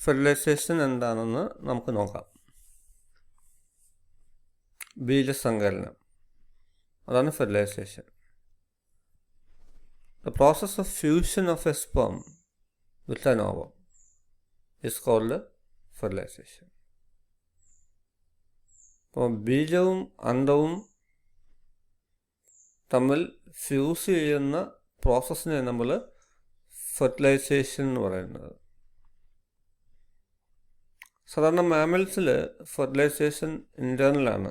Fertilisation എന്താണെന്ന് നമുക്ക് നോക്കാം. ബീജസങ്കലനം, അതാണ് fertilisation. The process of fusion of a sperm with an ovum is called fertilization. അപ്പോൾ ബീജവും അണ്ഡവും തമ്മിൽ ഫ്യൂസ് ചെയ്യുന്ന പ്രോസസ്സിനെ നമ്മൾ ഫെർട്ടിലൈസേഷൻ എന്ന് പറയുന്നത്. സാധാരണ മാമൽസിൽ ഫെർട്ടിലൈസേഷൻ ഇൻറ്റേർണലാണ്.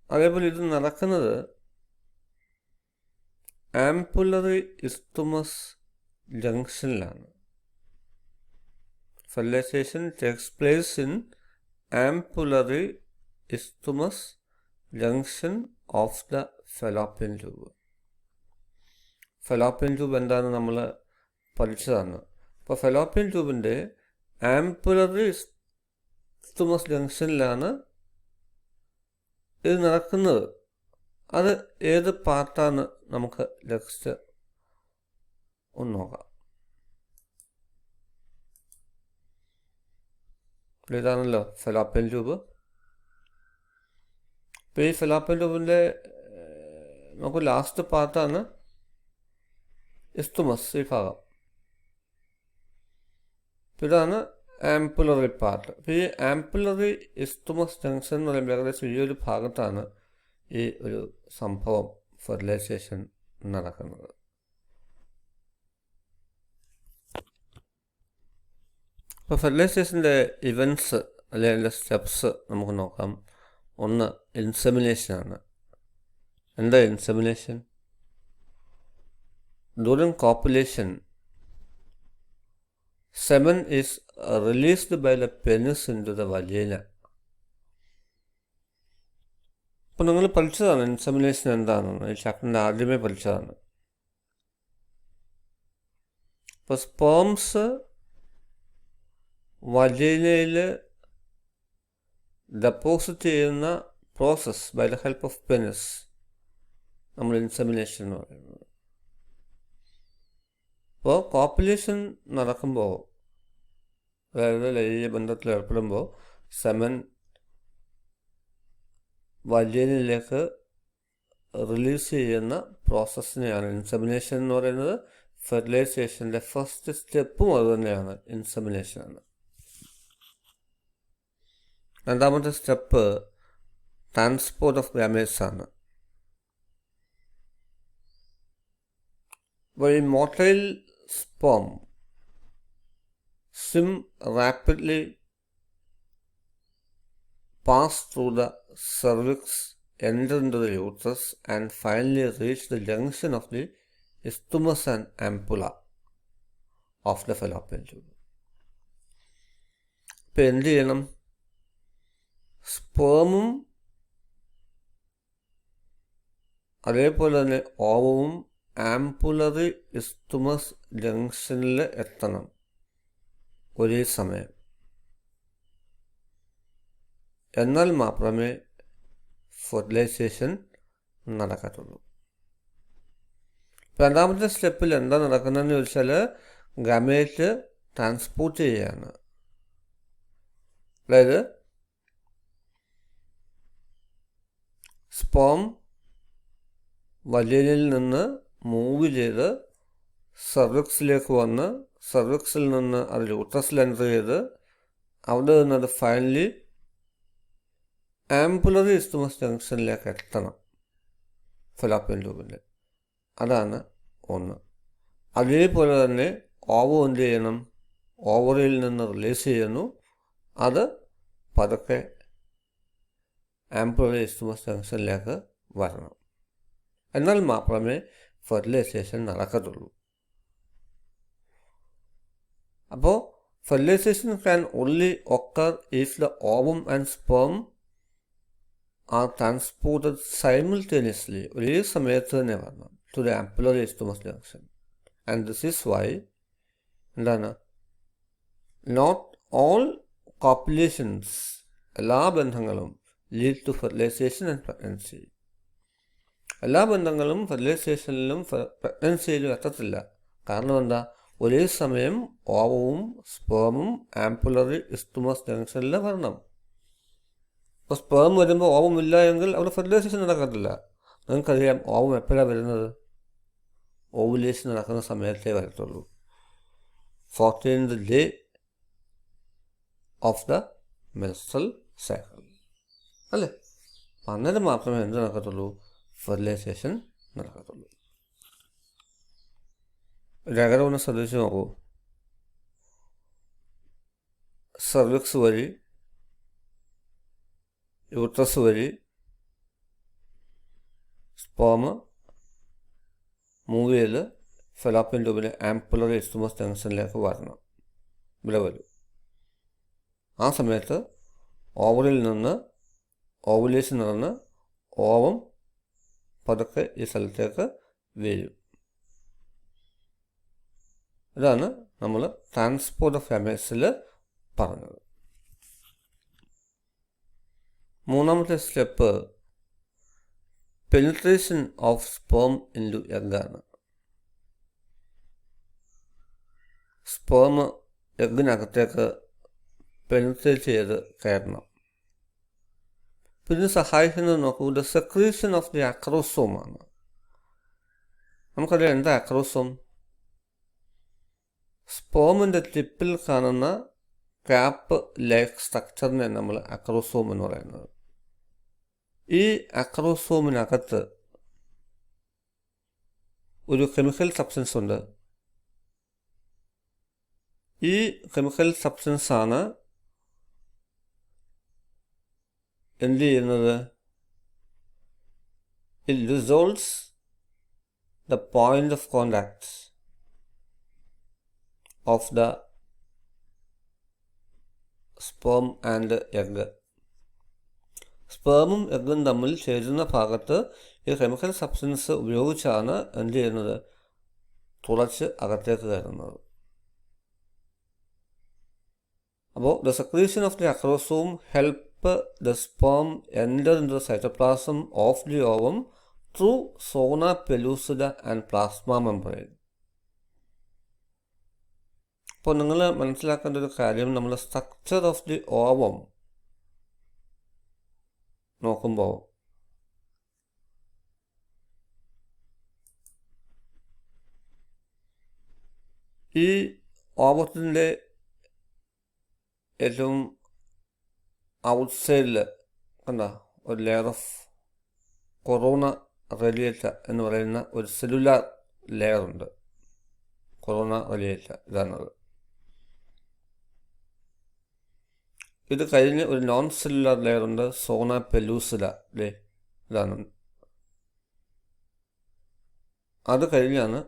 അതേപോലെ ഇത് നടക്കുന്നത് ആംപുലറി ഇസ്തുമസ് ജംഗ്ഷനിലാണ്. Fertilization takes place in ampullary isthmus junction of the fallopian tube. Fallopian tube എന്താണെന്ന് നമ്മൾ പഠിച്ചതാണ്. അപ്പോൾ ഫെലോപ്പിയൻ ട്യൂബിൻ്റെ ആംപുലറി ഇസ്തുമസ് ജംഗ്ഷനിലാണ് ഇത് നടക്കുന്നത്. അത് ഏത് പാർട്ടാണ് നമുക്ക് നെക്സ്റ്റ് ഒന്ന് നോക്കാം. ഇതാണല്ലോ ഫെലോപ്പിയൻ ട്യൂബ്. അപ്പോൾ ഈ ഫെലോപ്പിയൻ ട്യൂബിൻ്റെ നമുക്ക് ലാസ്റ്റ് പാർട്ടാണ് ഇസ്തുമസ്, ഈ ഭാഗം. ഇതാണ് ആംപുലറി പാർട്ട്. അപ്പോൾ ഈ ആംപുലറി ഇസ്തുമസ് ജംഗ്ഷൻ എന്ന് പറയുമ്പോൾ ഏകദേശം ഈ ഒരു ഭാഗത്താണ് ഈ ഒരു സംഭവം ഫെർട്ടിലൈസേഷൻ നടക്കുന്നത്. അപ്പോൾ ഫെർട്ടിലൈസേഷൻ്റെ ഇവൻറ്റ്സ് അല്ലെങ്കിൽ സ്റ്റെപ്സ് നമുക്ക് നോക്കാം. ഒന്ന് ഇൻസെമിനേഷനാണ്. എന്താ insemination? During copulation semen is released by the penis into the vagina. അപ്പോൾ നിങ്ങൾ പഠിച്ചതാണ് ഇൻസെമിനേഷൻ എന്താണെന്ന്. ഈ ചാപ്റ്ററിൻ്റെ ആദ്യമേ പഠിച്ചതാണ്. അപ്പോൾ സ്പേംസ് വജൈനയിൽ ഡെപ്പോസിറ്റ് ചെയ്യുന്ന process by the help of penis നമ്മൾ ഇൻസെമിനേഷൻ എന്ന് പറയുന്നത്. അപ്പോൾ കോപ്പുലേഷൻ നടക്കുമ്പോൾ, അതായത് ലൈംഗിക ബന്ധത്തിൽ ഏർപ്പെടുമ്പോൾ സെമൻ വജൈനയിലേക്ക് റിലീസ് ചെയ്യുന്ന പ്രോസസ്സിനെയാണ് ഇൻസെമിനേഷൻ എന്ന് പറയുന്നത്. ഫെർട്ടിലൈസേഷൻ്റെ ഫസ്റ്റ് സ്റ്റെപ്പും അതുതന്നെയാണ്, ഇൻസെമിനേഷനാണ്. രണ്ടാമത്തെ സ്റ്റെപ്പ് ട്രാൻസ്പോർട്ട് ഓഫ് ഗാമേറ്റ്സ് ആണ്. അപ്പോൾ ഈ motile sperm swim rapidly pass through the cervix, enter into the uterus and finally reach the junction of the isthmus and ampulla of the fallopian tube. ഇപ്പോൾ എന്ത് ചെയ്യണം? സ്പേമും അതേപോലെ തന്നെ ഓവവും ആംപുലറി ഇസ്തുമസ് ജംഗ്ഷനിൽ എത്തണം ഒരേ സമയം. എന്നാൽ മാത്രമേ ഫെർട്ടിലൈസേഷൻ നടക്കത്തുള്ളൂ. രണ്ടാമത്തെ സ്റ്റെപ്പിൽ എന്താ നടക്കുന്നതെന്ന് ചോദിച്ചാൽ ഗമേറ്റ് ട്രാൻസ്പോർട്ട് ചെയ്യുകയാണ്. അതായത് സ്പേം വജൈനയിൽ നിന്ന് മൂവ് ചെയ്ത് സർവിക്സിലേക്ക് വന്ന് സർവിക്സിൽ നിന്ന് അത് യൂട്രസിൽ എൻ്റർ ചെയ്ത് അവിടെ നിന്ന് അത് ഫൈനലി ആംപുലറി ഇസ്തുമസ് ജംഗ്ഷനിലേക്ക് എത്തണം ഫെലോപ്പിയൻ ട്യൂബിൽ. അതാണ് ഒന്ന്. അതേപോലെ തന്നെ ഓവം എന്ത് ചെയ്യണം? ഓവറിയിൽ നിന്ന് റിലീസ് ചെയ്യുന്നു. അത് പതുക്കെ ആംപുലറി ഇസ്തുമസ് ജംഗ്ഷനിലേക്ക് വരണം. എന്നാൽ മാത്രമേ ഫെർട്ടിലൈസേഷൻ നടക്കത്തുള്ളൂ. അപ്പോൾ fertilization can only occur if the ovum and sperm are transported simultaneously, ഒരേ സമയത്ത് തന്നെ വരണം to the ampullary isthmus junction. And this is why എന്താണ് നോട്ട് ഓൾ കോപ്പുലേഷൻസ്, എല്ലാ ബന്ധങ്ങളും lead to fertilization and pregnancy. എല്ലാ ബന്ധങ്ങളും ഫെർട്ടിലൈസേഷനിലും പ്രഗ്നൻസിയിലും എത്തത്തില്ല. കാരണം എന്താ? ഒരേ സമയം ഓവവും സ്പേമും ആംപുലറി ഇസ്തുമസ് ജംഗ്ഷനിൽ വരണം. അപ്പോൾ സ്പേം വരുമ്പോൾ ഓവം ഇല്ല എങ്കിൽ അവിടെ ഫെർട്ടിലൈസേഷൻ നടക്കത്തില്ല. നിങ്ങൾക്കറിയാം ഓവം എപ്പോഴാണ് വരുന്നത്? ഓവുലേഷൻ നടക്കുന്ന സമയത്തേ വരത്തുള്ളൂ. 14th day of the menstrual cycle അല്ലേ? അന്നേരം മാത്രമേ എന്ത് നടക്കത്തുള്ളൂ? ഫെർട്ടിലൈസേഷൻ നടക്കത്തുള്ളൂ. രകരം ഒന്ന് ശ്രദ്ധിച്ച് നോക്കൂ. സർവിക്സ് വഴി, യൂട്രസ് വഴി സ്പേം മൂവ് ചെയ്ത് ഫെലോപ്പിയൻ ട്യൂബിലെ ആംപുലറി ഇസ്തുമസ് ജംഗ്ഷനിലേക്ക് വരണം. ഇവിടെ വരും. ആ സമയത്ത് ഓവറിൽ നിന്ന് ഓവുലേഷൻ നടന്ന് ഓവം പതുക്കെ ഈ സ്ഥലത്തേക്ക് വീഴും. ഇതാണ് നമ്മൾ ട്രാൻസ്പോർട്ട് ഓഫ് ഗാമേറ്റ്സിൽ പറഞ്ഞത്. മൂന്നാമത്തെ step penetration of sperm into egg ആണ്. സ്പേം എഗ്ഗിനകത്തേക്ക് പെനിട്രേറ്റ് ചെയ്ത് കയറണം. പിന്നെ സഹായിക്കുന്നത് നോക്കൂ, the secretion of the acrosome ആണ്. നമുക്കറിയാം എന്താ അക്രോസോം? സ്പേമിൻ്റെ ടിപ്പിൽ കാണുന്ന ക്യാപ്പ് ലൈക്ക് സ്ട്രക്ചറിനെ നമ്മൾ അക്രോസോം എന്ന് പറയുന്നത്. ഈ അക്രോസോമിനകത്ത് ഒരു കെമിക്കൽ സബ്സ്റ്റൻസ് ഉണ്ട്. ഈ കെമിക്കൽ സബ്സ്റ്റൻസാണ് എന്ത് ചെയ്യുന്നത്? It resolves the point of contact of the sperm and egg. സ്പേമും എഗ്ഗും തമ്മിൽ ചേരുന്ന ഭാഗത്ത് ഈ കെമിക്കൽ സബ്സ്റ്റൻസ് ഉപയോഗിച്ചാണ് എന്ത് ചെയ്യുന്നത്? തുളച്ച് അകത്തേക്ക് കയറുന്നത്. അപ്പോൾ the secretion of the acrosome help the sperm enter in the cytoplasm of the ovum through zona pellucida and plasma membrane. അപ്പോൾ നിങ്ങൾ മനസ്സിലാക്കേണ്ട ഒരു കാര്യം, നമ്മൾ സ്ട്രക്ചർ ഓഫ് ദി ഓവം നോക്കുമ്പോൾ ഈ ഓവത്തിൻ്റെ ഏറ്റവും ഔട്ട്സൈഡിൽ കണ്ട ഒരു ലെയർ ഓഫ് കൊറോണ റെലിയേറ്റ എന്ന് പറയുന്ന ഒരു സെല്ലുലാർ ലെയർ ഉണ്ട്. കൊറോണ റെലിയേറ്റ ഇതാണത്. ഇത് കഴിഞ്ഞ് ഒരു നോൺ സെല്ലുലാർ ലെയർ ഉണ്ട്, സോണ പെലൂസിഡ. ഇതാണ്. അത് കഴിഞ്ഞാണ്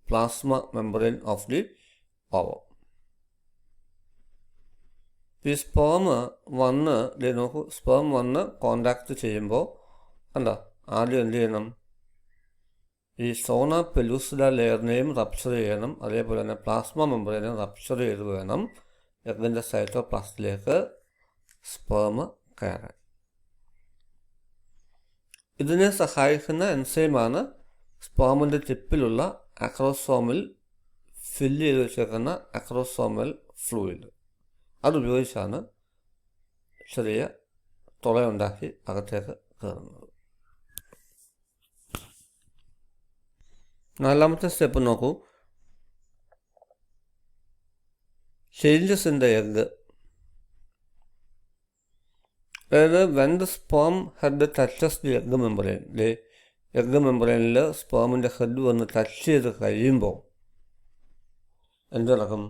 plasma membrane of the ovum. ഈ സ്പേം വന്ന് നോക്കൂ, സ്പേം വന്ന് കോണ്ടാക്ട് ചെയ്യുമ്പോൾ കണ്ടോ, ആദ്യം എന്ത് ചെയ്യണം? ഈ സോണ പെലൂസിഡ ലെയറിനെയും റപ്ചർ ചെയ്യണം. അതേപോലെ തന്നെ പ്ലാസ്മ മെംബ്രെയിനെയും റപ്ചർ ചെയ്ത് വേണം എഗ്ഗിൻ്റെ സൈറ്റോപ്ലാസത്തിലേക്ക് സ്പേം കയറാൻ. ഇതിനെ സഹായിക്കുന്ന എൻസൈമാണ് സ്പേമിൻ്റെ ടിപ്പിലുള്ള അക്രോസോമിൽ ഫില്ല് ചെയ്ത് വെച്ചേക്കുന്ന അക്രോസോമൽ ഫ്ലൂയിഡ്. അതുപയോഗിച്ചാണ് ചെറിയ തുളയുണ്ടാക്കി അകത്തേക്ക് കയറുന്നത്. നാലാമത്തെ സ്റ്റെപ്പ് നോക്കൂ, ചേഞ്ചസ് ഇൻ ദ എഗ്. അതായത് when the sperm head touches the egg membrane, egg മെംബ്രെയിനിൽ സ്പേമിൻ്റെ ഹെഡ് വന്ന് ടച്ച് ചെയ്ത് കഴിയുമ്പോൾ എന്ത് നടക്കും?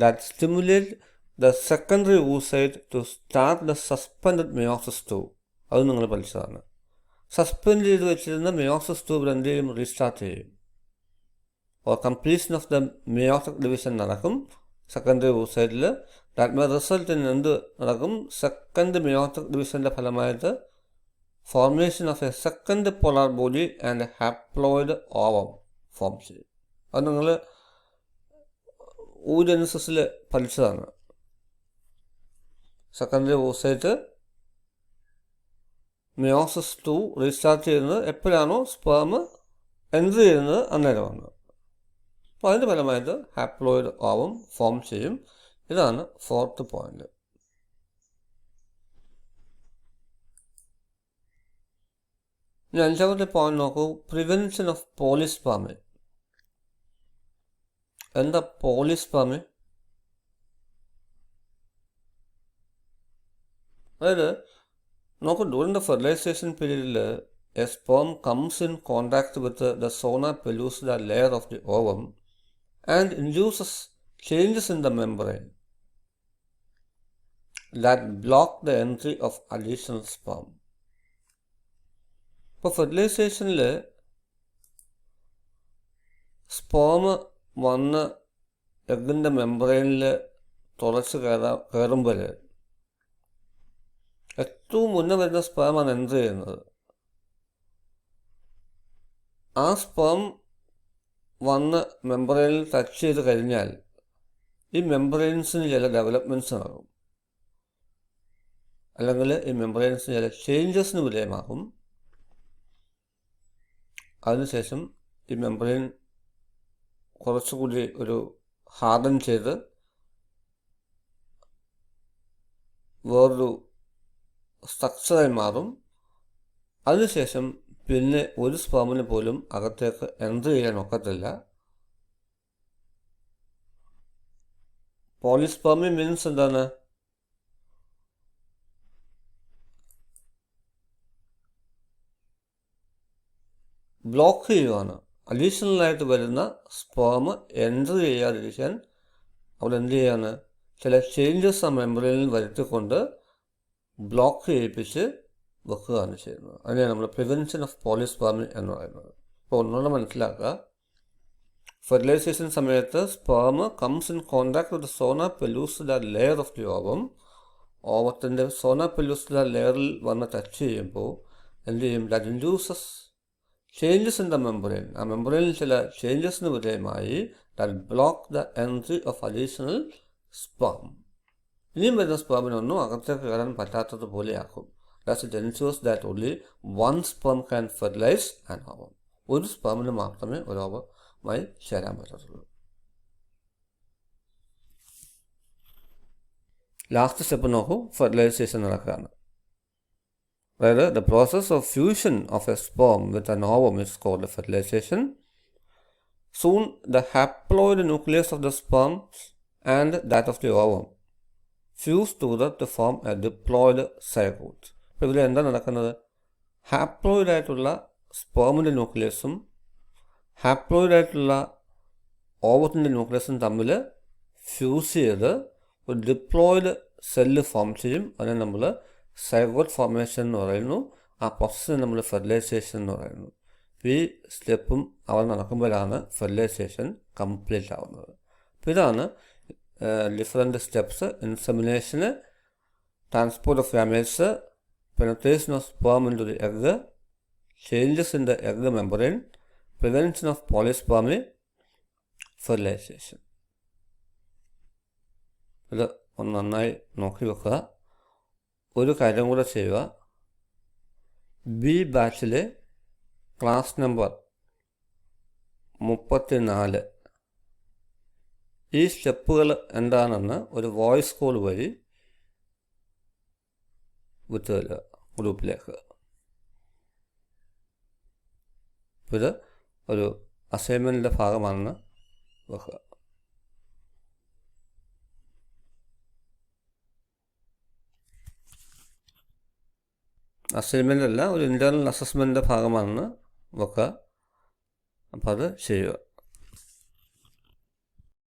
That stimulate the secondary oocyte to start the suspended meiosis tube. അത് നിങ്ങൾ പഠിച്ചതാണ്. സസ്പെൻഡ് ചെയ്ത് വെച്ചിരുന്ന മെയോസിസ് ട്യൂബിൽ എന്ത് ചെയ്യും? റീസ്റ്റാർട്ട് ചെയ്യും. Completion of the meiotic division നടക്കും സെക്കൻഡറി oocyteൽ. ദാറ്റ് മേ റിസൾട്ട് ഇൻ എന്ത് നടക്കും? സെക്കൻഡ് മെയോട്ടിക് ഡിവിഷൻ്റെ ഫലമായിട്ട് formation of a second polar body and haploid ovum form ചെയ്യും. അത് നിങ്ങൾ oogenesis പഠിച്ചതാണ്. സെക്കൻഡറി oocyte മെയോസിസ് 2 റീസ്റ്റാർട്ട് ചെയ്യുന്നത് എപ്പോഴാണോ സ്പേം എൻട്രി ചെയ്യുന്നത് അന്നേരമാണ്. അപ്പോൾ അതിൻ്റെ ഫലമായിട്ട് ഹാപ്ലോയിഡ് ഓവം ഫോം ചെയ്യും. ഇതാണ് 4th പോയിന്റ്. ഇനി 5ാമത്തെ പോയിന്റ് നോക്കൂ, പ്രിവെൻഷൻ ഓഫ് പോളിസ്പെർമി. എന്താ പോളിസ്പെർമി? അതായത് നോക്കൂ, ഡ്യൂറിങ് ദ ഫെർട്ടിലൈസേഷൻ പീരീഡിൽ a sperm comes in contact with the zona pellucida layer of the ovum and induces changes in the membrane that block the entry of additional sperm. ഇപ്പോൾ ഫെർട്ടിലൈസേഷനിൽ sperm വന്ന് എഗ്ഗിൻ്റെ മെംബ്രെയിനിൽ തുളച്ച് കയറുമ്പോൾ ഏറ്റവും മുന്നേ വരുന്ന സ്പേമാണ് എൻട്രി ചെയ്യുന്നത്. ആ sperm വന്ന് മെംബ്രെയിനിൽ ടച്ച് ചെയ്ത് കഴിഞ്ഞാൽ ഈ മെംബ്രെയിൻസിന് ചില ഡെവലപ്മെൻറ്റ്സ് നടക്കും, അല്ലെങ്കിൽ ഈ മെംബ്രെയിൻസിന് ചില ചേഞ്ചസിന് വിധേയമാകും. അതിനുശേഷം ഈ മെംബ്രെയിൻ കുറച്ചുകൂടി ഒരു ഹാർഡൻ ചെയ്ത് വേറൊരു സ്ട്രക്ചറായി മാറും. അതിനുശേഷം പിന്നെ ഒരു സ്പേമിന് പോലും അകത്തേക്ക് എൻട്രി ചെയ്യാൻ ഒക്കത്തില്ല. പോളിസ്പെർമി മീൻസ് എന്താണ്? ബ്ലോക്ക് ചെയ്യുവാണ്. അഡീഷണലായിട്ട് വരുന്ന സ്പേം എൻട്രി ചെയ്യാതിരിക്കാൻ അവിടെ എന്ത് ചെയ്യാണ്? ചില ചേഞ്ചസ് ആ മെംബ്രെയിനിൽ വരുത്തിക്കൊണ്ട് ബ്ലോക്ക് ചെയ്യിപ്പിച്ച് വെക്കുകയാണ് ചെയ്യുന്നത്. അതിനെയാണ് നമ്മൾ പ്രിവെൻഷൻ ഓഫ് പോളിസ്പെർമി എന്ന് പറയുന്നത്. അപ്പോൾ ഒന്നുകൂടെ മനസ്സിലാക്കുക, ഫെർട്ടിലൈസേഷൻ സമയത്ത് sperm comes in contact with zona pellucida layer of the ovum. ഓവത്തിൻ്റെ സോന പെലൂസിഡ ലെയറിൽ വന്ന് ടച്ച് ചെയ്യുമ്പോൾ എന്ത് ചെയ്യും? That induces changes in the membrane. ആ മെംബ്രെയിനിൽ ചില ചേഞ്ചസിന് വിധേയമായി that block the entry of additional sperm. ഇനിയും വരുന്ന സ്പേമിനൊന്നും അകത്തേക്ക് കയറാൻ പറ്റാത്തതുപോലെയാക്കും. Thus it ensures that only one sperm can fertilize an ovum. ഒരു സ്പേമിന് മാത്രമേ ഒരു ഓവമായി ചേരാൻ പറ്റത്തുള്ളൂ. ലാസ്റ്റ് സ്റ്റെപ്പ് നോക്കൂ, ഫെർട്ടിലൈസേഷൻ നടക്കുകയാണ്. അതായത് the process of fusion of a sperm with an ovum is called fertilization. Soon the haploid nucleus of the sperm and that of the ovum fuse together to form a diploid zygote. ഇപ്പോൾ ഇതിൽ എന്താ നടക്കുന്നത്? ഹാപ്ലോയിഡായിട്ടുള്ള സ്പേമിൻ്റെ ന്യൂക്ലിയസും ഹാപ്ലോയിഡായിട്ടുള്ള ഓവത്തിൻ്റെ ന്യൂക്ലിയസും തമ്മിൽ fuse ചെയ്ത് ഒരു diploid cell form ചെയ്യും. അതിനെ നമ്മൾ സൈഗോട്ട് ഫോർമേഷൻ എന്ന് പറയുന്നു. ആ പ്രോസസ്സിനെ നമ്മൾ ഫെർട്ടിലൈസേഷൻ എന്ന് പറയുന്നു. ഈ സ്റ്റെപ്പും അവിടെ നടക്കുമ്പോഴാണ് ഫെർട്ടിലൈസേഷൻ കംപ്ലീറ്റ് ആവുന്നത്. അപ്പോൾ ഇതാണ് ഡിഫറെൻറ്റ് സ്റ്റെപ്സ്: ഇൻസെമിനേഷന്, transport of gametes, penetration of sperm into the egg, changes in the egg membrane, prevention of polyspermy, fertilization. ഇത് ഒന്ന് നന്നായി നോക്കി വെക്കുക. ഒരു കാര്യം കൂടെ ചെയ്യുക, ബി ബാച്ചിലെ ക്ലാസ് നമ്പർ 34 ഈ സ്റ്റെപ്പുകൾ എന്താണെന്ന് ഒരു വോയിസ് കോൾ വഴി വിട്ട് തരിക ഗ്രൂപ്പിലേക്ക്. ഇത് ഒരു അസൈൻമെൻറ്റിൻ്റെ ഭാഗമാണെന്ന് വെക്കുക. അസൈൻമെൻ്റ് അല്ല, ഒരു ഇൻ്റേർണൽ അസസ്മെൻറ്റിൻ്റെ ഭാഗമാണെന്ന് വെക്കുക. അപ്പോൾ അത് ചെയ്യുക.